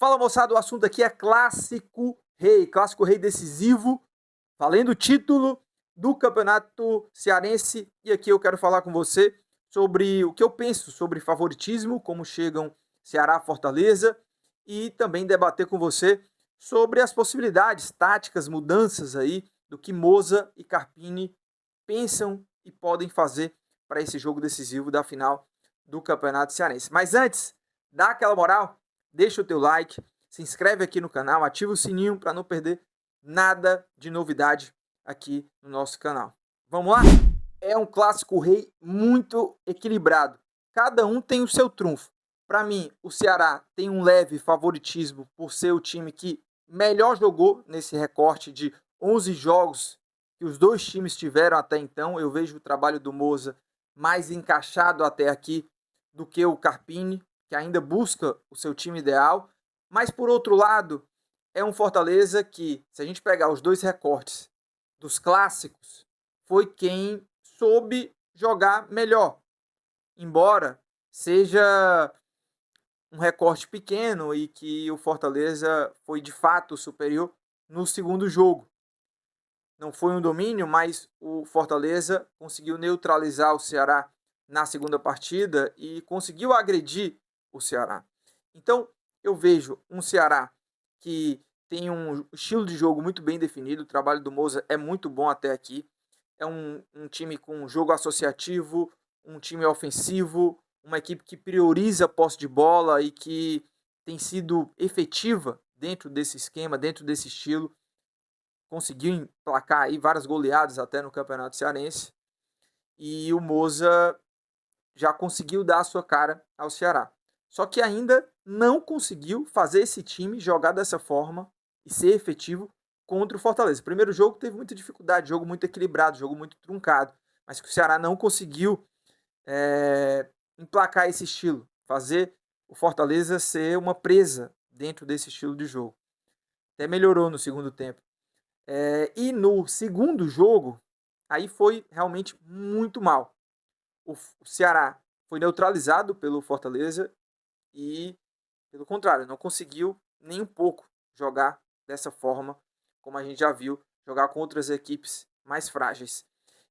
Fala, moçada, o assunto aqui é Clássico Rei decisivo, valendo o título do Campeonato Cearense. E aqui eu quero falar com você sobre o que eu penso sobre favoritismo, como chegam Ceará, Fortaleza, e também debater com você sobre as possibilidades, táticas, mudanças aí do que Moza e Carpini pensam e podem fazer para esse jogo decisivo da final do Campeonato Cearense. Mas antes, dá aquela moral, deixa o teu like, se inscreve aqui no canal, ativa o sininho para não perder nada de novidade aqui no nosso canal. Vamos lá? É um clássico rei muito equilibrado. Cada um tem o seu trunfo. Para mim, o Ceará tem um leve favoritismo por ser o time que melhor jogou nesse recorte de 11 jogos que os dois times tiveram até então. Eu vejo o trabalho do Moza mais encaixado até aqui do que o Carpini, que ainda busca o seu time ideal. Mas, por outro lado, é um Fortaleza que, se a gente pegar os dois recortes dos clássicos, foi quem soube jogar melhor. Embora seja um recorte pequeno e que o Fortaleza foi de fato superior no segundo jogo. Não foi um domínio, mas o Fortaleza conseguiu neutralizar o Ceará na segunda partida e conseguiu agredir o Ceará. Então, eu vejo um Ceará que tem um estilo de jogo muito bem definido, o trabalho do Moza é muito bom até aqui. É um time com jogo associativo, um time ofensivo, uma equipe que prioriza a posse de bola e que tem sido efetiva dentro desse esquema, dentro desse estilo. Conseguiu emplacar aí várias goleadas até no Campeonato Cearense. E o Moza já conseguiu dar a sua cara ao Ceará. Só que ainda não conseguiu fazer esse time jogar dessa forma e ser efetivo contra o Fortaleza. O primeiro jogo teve muita dificuldade, jogo muito equilibrado, jogo muito truncado, mas que o Ceará não conseguiu emplacar esse estilo, fazer o Fortaleza ser uma presa dentro desse estilo de jogo. Até melhorou no segundo tempo. E no segundo jogo, aí foi realmente muito mal. O Ceará foi neutralizado pelo Fortaleza e, pelo contrário, não conseguiu nem um pouco jogar dessa forma, como a gente já viu, jogar com outras equipes mais frágeis.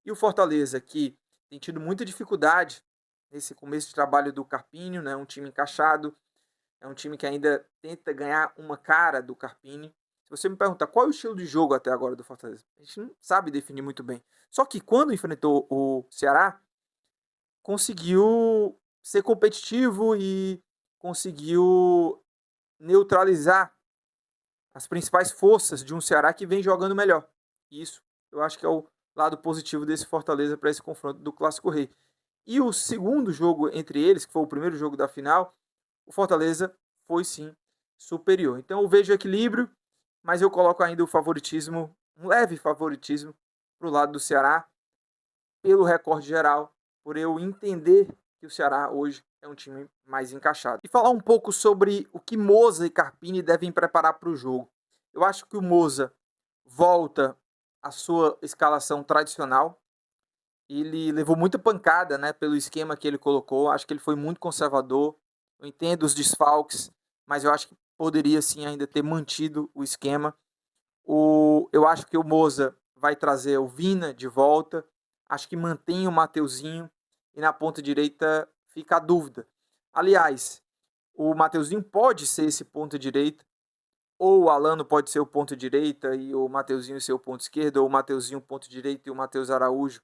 E o Fortaleza, que tem tido muita dificuldade nesse começo de trabalho do Carpini, né? Um time encaixado, é um time que ainda tenta ganhar uma cara do Carpini. Se você me perguntar qual é o estilo de jogo até agora do Fortaleza, a gente não sabe definir muito bem. Só que quando enfrentou o Ceará, conseguiu ser competitivo e conseguiu neutralizar as principais forças de um Ceará que vem jogando melhor. Isso eu acho que é o lado positivo desse Fortaleza para esse confronto do Clássico Rei. E o segundo jogo entre eles, que foi o primeiro jogo da final, o Fortaleza foi sim superior. Então eu vejo equilíbrio, mas eu coloco ainda o favoritismo, um leve favoritismo para o lado do Ceará, pelo recorde geral, por eu entender que o Ceará hoje é um time mais encaixado. E falar um pouco sobre o que Moza e Carpini devem preparar para o jogo. Eu acho que o Moza volta à sua escalação tradicional. Ele levou muita pancada, né, pelo esquema que ele colocou. Acho que ele foi muito conservador. Eu entendo os desfalques, mas eu acho que poderia sim ainda ter mantido o esquema. Eu acho que o Moza vai trazer o Vina de volta. Acho que mantém o Mateuzinho. E na ponta direita fica a dúvida. Aliás, o Mateuzinho pode ser esse ponta direita, ou o Alano pode ser o ponta direita e o Mateuzinho ser o ponto esquerdo, ou o Mateuzinho ponto direito e o Matheus Araújo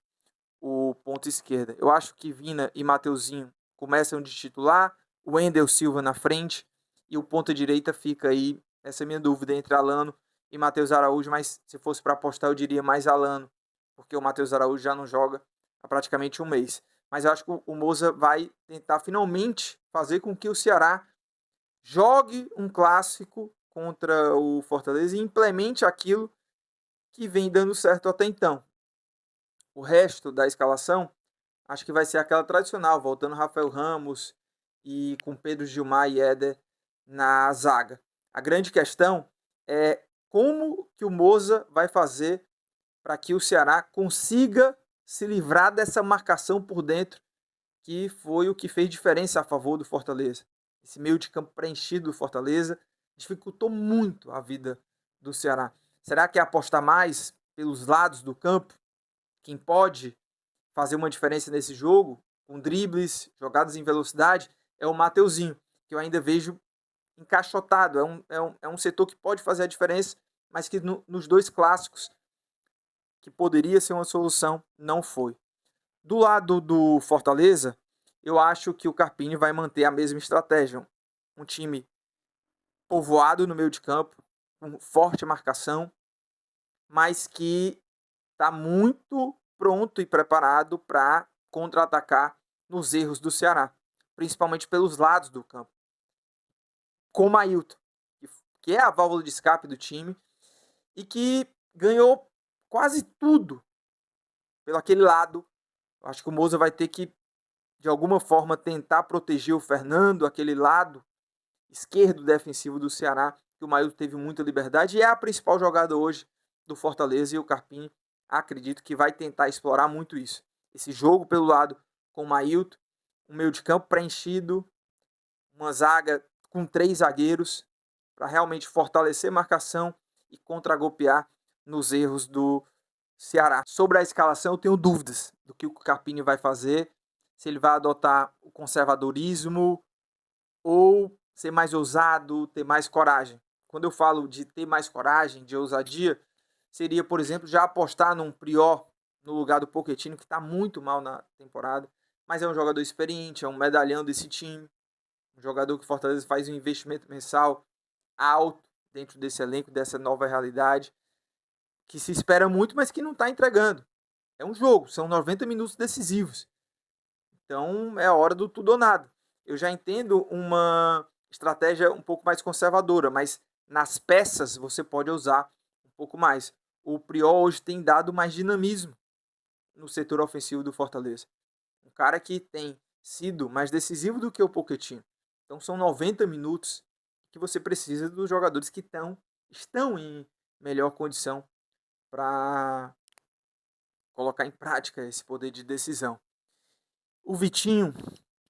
o ponto esquerda. Eu acho que Vina e Mateuzinho começam de titular, o Wendel Silva na frente, e o ponta direita fica aí, essa é a minha dúvida, entre Alano e Matheus Araújo, mas se fosse para apostar eu diria mais Alano, porque o Matheus Araújo já não joga há praticamente um mês. Mas eu acho que o Moza vai tentar finalmente fazer com que o Ceará jogue um clássico contra o Fortaleza e implemente aquilo que vem dando certo até então. O resto da escalação, acho que vai ser aquela tradicional, voltando Rafael Ramos e com Pedro Gilmar e Éder na zaga. A grande questão é como que o Moza vai fazer para que o Ceará consiga se livrar dessa marcação por dentro, que foi o que fez diferença a favor do Fortaleza. Esse meio de campo preenchido do Fortaleza dificultou muito a vida do Ceará. Será que é apostar mais pelos lados do campo? Quem pode fazer uma diferença nesse jogo, com dribles, jogadas em velocidade, é o Mateuzinho, que eu ainda vejo encaixotado. É um setor que pode fazer a diferença, mas que nos dois clássicos, que poderia ser uma solução, não foi. Do lado do Fortaleza, eu acho que o Carpini vai manter a mesma estratégia. Um time povoado no meio de campo, com forte marcação, mas que está muito pronto e preparado para contra-atacar nos erros do Ceará, principalmente pelos lados do campo. Com o Ailton, que é a válvula de escape do time e que ganhou quase tudo pelo aquele lado. Acho que o Moza vai ter que, de alguma forma, tentar proteger o Fernando, aquele lado esquerdo defensivo do Ceará, que o Mailton teve muita liberdade e é a principal jogada hoje do Fortaleza, e o Carpini acredito que vai tentar explorar muito isso. Esse jogo pelo lado com o Mailton, um meio de campo preenchido, uma zaga com 3 zagueiros, para realmente fortalecer marcação e contragolpear nos erros do Ceará. Sobre a escalação, eu tenho dúvidas do que o Carpini vai fazer, se ele vai adotar o conservadorismo ou ser mais ousado, ter mais coragem. Quando eu falo de ter mais coragem, de ousadia, seria, por exemplo, já apostar num Prior no lugar do Pochettino, que está muito mal na temporada, mas é um jogador experiente, é um medalhão desse time, um jogador que o Fortaleza faz um investimento mensal alto dentro desse elenco, dessa nova realidade, que se espera muito, mas que não está entregando. É um jogo, são 90 minutos decisivos. Então é a hora do tudo ou nada. Eu já entendo uma estratégia um pouco mais conservadora, mas nas peças você pode usar um pouco mais. O Priol hoje tem dado mais dinamismo no setor ofensivo do Fortaleza. Um cara que tem sido mais decisivo do que o Pochettino. Então são 90 minutos que você precisa dos jogadores que estão em melhor condição para colocar em prática esse poder de decisão. O Vitinho,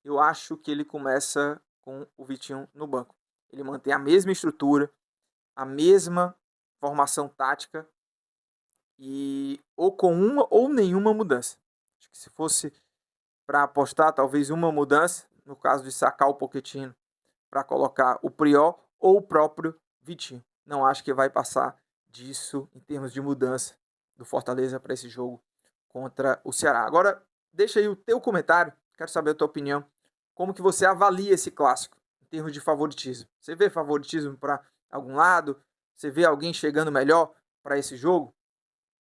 eu acho que ele começa com o Vitinho no banco. Ele mantém a mesma estrutura, a mesma formação tática e ou com uma ou nenhuma mudança. Acho que se fosse para apostar, talvez uma mudança, no caso de sacar o Pochettino para colocar o Priol ou o próprio Vitinho. Não acho que vai passar disso em termos de mudança do Fortaleza para esse jogo contra o Ceará. Agora, deixa aí o teu comentário, quero saber a tua opinião. Como que você avalia esse clássico em termos de favoritismo? Você vê favoritismo para algum lado? Você vê alguém chegando melhor para esse jogo?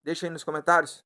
Deixa aí nos comentários.